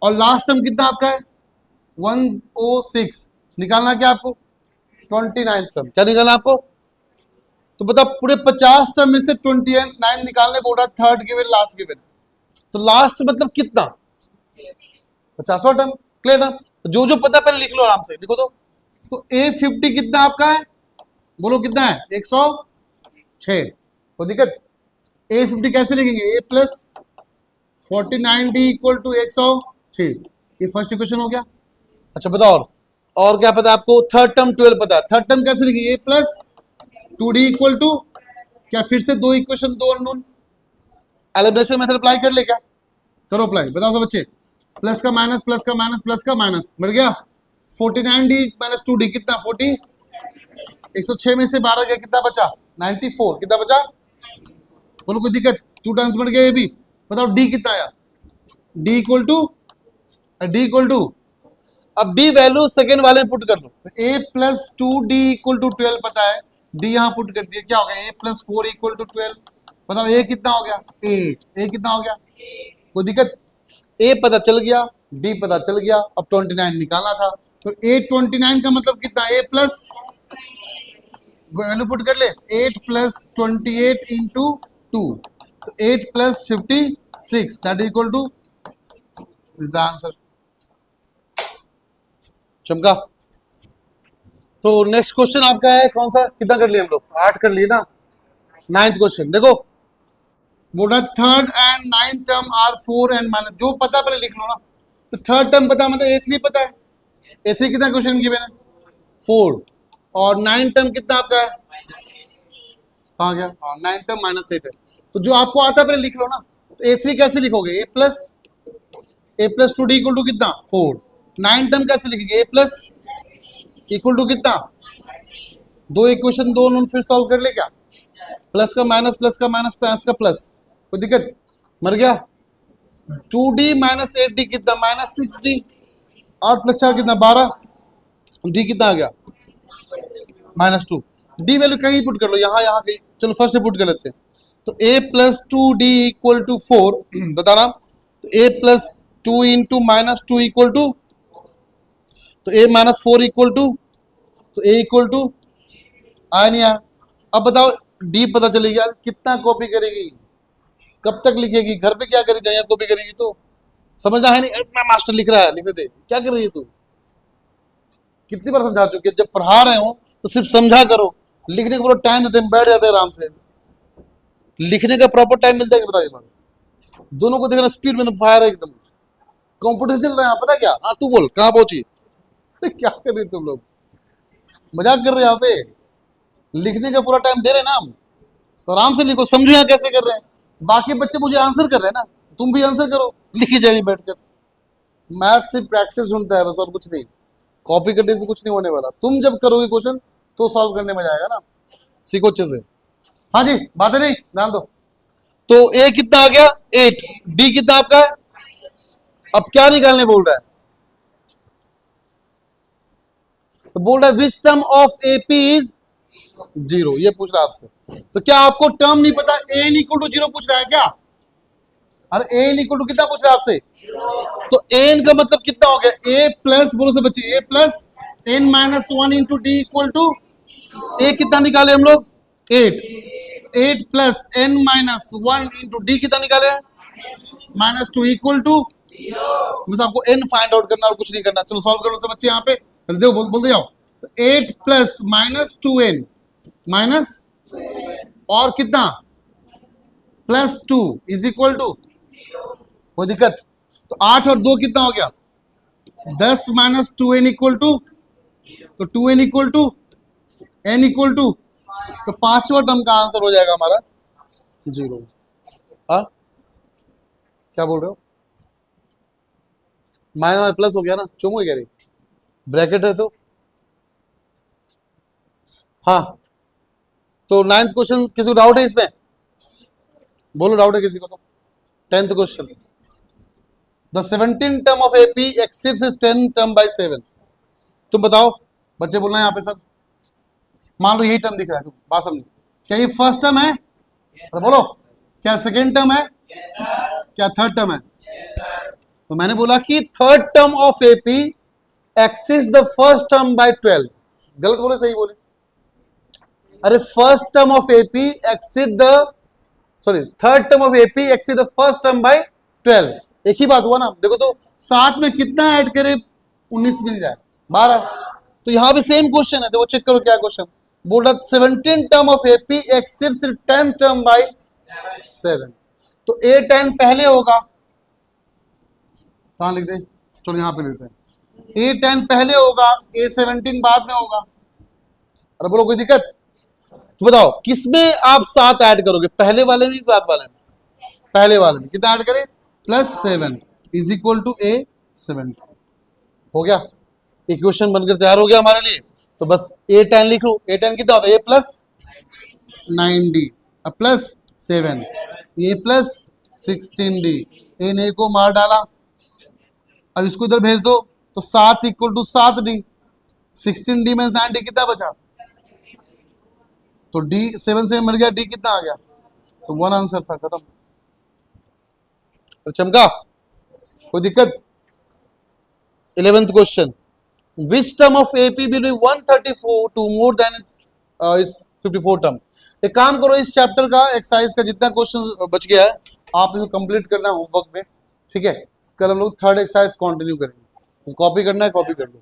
और लास्ट टर्म कितना आपका है, 106। निकालना क्या आपको, 29 टर्म, क्या निकालना आपको, तो बता पूरे 50 टर्म में से 29 निकालने बोल रहा है, थर्ड गिवन लास्ट गिवन, तो लास्ट मतलब कितना, 50वां टर्म, क्लियर ना। जो जो पता पहले लिख लो, आराम से लिखो। तो A50 कितना आपका है, बोलो कितना है, 106, कोई दिक्कत। A50 कैसे लिखेंगे, A plus 49D equal to 106, ये फर्स्ट इक्वेशन हो गया। अच्छा बताओ, और क्या पता आपको, थर्ड टर्म 12 पता है, थर्ड टर्म कैसे लिखेंगे, A plus 2D equal to क्या, फिर से 2 equation 2 unknown, elimination method apply कर ले, क्या करो अप्लाई, बताओ सब बच्चे, प्लस का माइनस प्लस का माइनस प्लस का माइनस, मिल गया 49D - 2D कितना, 40, 106 में से 12 गया, कितना बचा? 94। कितना बचा? बोलो कोई दिक्कत? 2 टाइम्स बढ़ गया ये भी। बताओ डी कितना आया? डी इक्वल टू अब डी वैल्यू सेकेंड वाले में पुट कर दो। a plus 2d equal to 12 पता है, डी यहाँ पुट कर दिया, क्या हो गया? a plus 4 equal to 12। बताओ a कितना हो गया? 8। a कितना हो गया? कोई दिक्कत? a पता चल गया, d पता चल गया, अब 29 निकालना था। तो 829 का मतलब कितना? a प्लस वैल्यू पुट कर ले, 8 प्लस 28 इंटू 2, तो 8 plus 56 that equal two is the answer. चमका। तो नेक्स्ट क्वेश्चन आपका है कौन सा? कितना कर लिए हम लोग? 8 कर लिए ना। 9th क्वेश्चन देखो, बोल रहा third and 9th term are 4 and minus, जो पता पहले लिख लो ना। तो थर्ड टर्म पता मतलब a3 पता है, a3 कितना क्वेश्चन गिवन है? 4। और 9 टर्म कितना आपका है? कहाँ गया? 9 टर्म माइनस 8 है। तो जो आपको आता पहले लिख लो ना। तो a3 कैसे लिखोगे? a plus 2d equal to कितना? 4। 9 टर्म कैसे लिखेंगे? a प्लस इक्वल टू कितना? 2 इक्वेशन दोनों फिर सॉल्व कर ले क्या? प्लस का माइनस, प्लस का माइनस, प्लस का प्लस, कोई दिक्कत? मर गया। 2d माइनस 8d कितना? Minus 6d। 8 प्लस 4 कितना? 12। d कितना आ गया? माइनस 2। d वैल्यू कहीं पुट कर लो, यहाँ कहीं। चलो फर्स्ट पुट कर लेते हैं। तो a plus 2d equal to 4 बताना। तो a plus 2 into minus 2 equal to, तो a माइनस 4 इक्वल टू, तो a इक्वल टू आया नहीं आया? अब बताओ d पता चलेगा, कितना कॉपी करेगी, कब तक लिखेगी, घर पे क्या करेगी? यहाँ कॉपी करेगी तो समझना है नहीं। इतना मास्टर लिख रहा है, लिख दे, क्या कर रही है तू? कितनी बार समझा चुकी है? जब पढ़ा रहे हो तो सिर्फ समझा करो, लिखने को टाइम देते हैं, बैठ जाते हैं आराम से। लिखने का प्रॉपर टाइम मिलता है कि बताइए? दोनों को देखना स्पीड में फायर है एकदम। कॉम्पिटिशन चल रहा है, पता क्या? हाँ तू बोल, कहाँ पहुंची? क्या कर रही तुम लोग? मजाक कर रहे हैं यहाँ पे? लिखने का पूरा टाइम दे रहे ना हम, तो आराम से लिखो, समझो यहाँ कैसे कर रहे हैं। बाकी बच्चे मुझे आंसर कर रहे हैं ना, तुम भी आंसर करो, लिखी जाएगी बैठकर। मैथ से प्रैक्टिस ढूंढता है बस, और कुछ नहीं। कॉपी करने से कुछ नहीं होने वाला। तुम जब करोगे क्वेश्चन तो सॉल्व करने में जाएगा ना। सीखो अच्छे से। हाँ जी, बातें नहीं, ध्यान दो। तो a कितना आ गया? 8। d कितना आपका है? अब क्या निकालने बोल रहा है? तो बोल रहा है विच टर्म ऑफ AP इज 0, ये पूछ रहा है आपसे। तो क्या आपको टर्म नहीं पता? a इक्वल टू 0 पूछ रहा है क्या? अरे a इक्वल टू कितना पूछ रहा है आपसे? तो n का मतलब कितना हो गया? a प्लस, बोलो से बच्चे, a plus n minus 1 into D equal to, a कितना निकाले हम लोग? 8। 8 plus n minus 1 into D कितना निकाले? माइनस 2 इक्वल टू, बस आपको n फाइंड आउट करना और कुछ नहीं करना। चलो सॉल्व कर लो सब बच्चे यहाँ पे, देखो बोलते जाओ। 8 प्लस माइनस 2n माइनस और कितना? प्लस 2 इज इक्वल टू, कोई दिक्कत? तो 8 और 2 कितना हो गया? 10 माइनस 2n इक्वल टू, तो 2n equal to n equal to, तो पांचवा टर्म का आंसर हो जाएगा हमारा 0। क्या बोल रहे हो? माइनस प्लस हो गया ना, चुमो कह रही, ब्रैकेट है तो। हाँ, तो 9th क्वेश्चन किसी को डाउट है इसमें? बोलो डाउट है किसी को तो। 10th question, the 17th term of AP exceeds is 10 term by 7। तुम बताओ, बच्चे बोलना है यहाँ पे सब। मान लो यही टर्म दिख रहा है, तुम बात समझो। क्या ये फर्स्ट टर्म है? तो बोलो, क्या सेकेंड टर्म है? क्या थर्ड टर्म है? तो मैंने बोला कि third term of AP exceeds the first term by 12। गलत बोले सही बोले? अरे first term of AP exceed the, sorry third term of AP exceed the first term by 12। एक ही बात हुआ ना। देखो तो 7 में कितना ऐड करे? 19 मिल जाए, 12। तो यहां भी सेम क्वेश्चन है, देखो चेक करो क्या क्वेश्चन बोल रहा। 17 term of AP exceeds 10 term by 7। तो A10 पहले होगा, कहां लिख दे? चलो यहां पे लिखते हैं। A10 पहले होगा, A17 बाद में होगा। अरे बोलो कोई दिक्कत? तो बताओ किसमें आप 7 ऐड करोगे? पहले वाले में, बाद वाले में? पहले वाले में। कितना ऐड करें? Plus 7 is equal to A17। हो गया, इक्वेशन बनकर तैयार हो गया हमारे लिए। तो बस ए टेन लिख लो। ए टेन कितना होता है? A plus 9d plus 7, A plus 16d। ए ने को मार डाला, अब इसको इधर भेज दो तो 7 इक्वल टू 7d। 16d में 9d कितना बचा? तो d 7 से मिल गया, d कितना आ गया? तो 1 आंसर था, खत्म। तो चमका, कोई दिक्कत? 11th question, which term of AP will be 134 to more than is 54 term. एक काम करो, इस चैप्टर का एक्सरसाइज का जितना क्वेश्चन बच गया है आप इसको कंप्लीट करना है होमवर्क में, ठीक है? कल हम लोग थर्ड एक्सरसाइज कंटिन्यू करेंगे। कॉपी करना है, कॉपी कर लो।